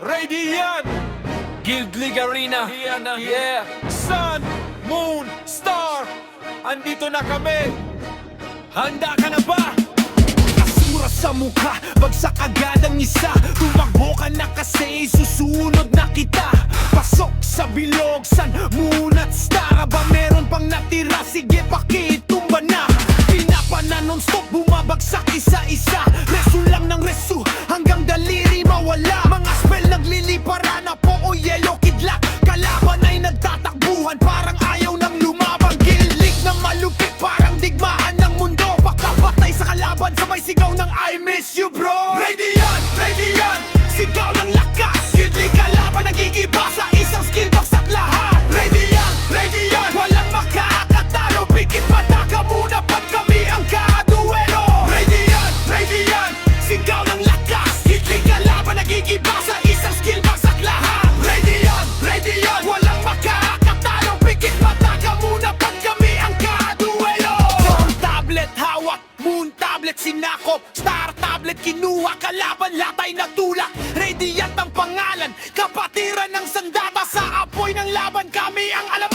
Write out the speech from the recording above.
Radiant Guild League Arena. Yeah. Sun, Moon, Star, andito na kami. Handa ka na ba? Asura sa mukha, bagsak agad ang isa. Tumakbo ka na kasi susunod na kita. Pasok sa bilog, Sun, Moon at Star. Ba meron pang natira, sige pakitumba na. Pinapa na non-stop, bumabagsak isa-isa. Resu lang ng resu, hanggang daliri mawala. Mga spell naglilipara na po o yellow kidlat. Kalaban ay nagtatakbuhan, parang ayaw nang lumabang. Gilig na malupit, parang digmaan ng mundo. Pagkapatay sa kalaban, sabay sigaw ng I miss you bro. Radiant, Radiant, sigaw ng lakas. Gilig kalaban, nagigiba sa isang skill box at lahat. Radiant, Radiant, walang makakatalo. Pikit mata ka muna pag kami ang kaduelo. Radiant, Radiant, sigaw ng lakas. Gilig kalaban, nagigiba sa isang skill box at lahat. Radiant, Radiant, walang makakatalo. Pikit mata ka muna pag kami ang kaduelo. Sun tablet hawak, Moon tablet sinakop, Star tablet kinuha, kalaban latay na tulak. Radiant ang pangalan, kapatiran ng sandata. Sa apoy ng laban kami ang alam.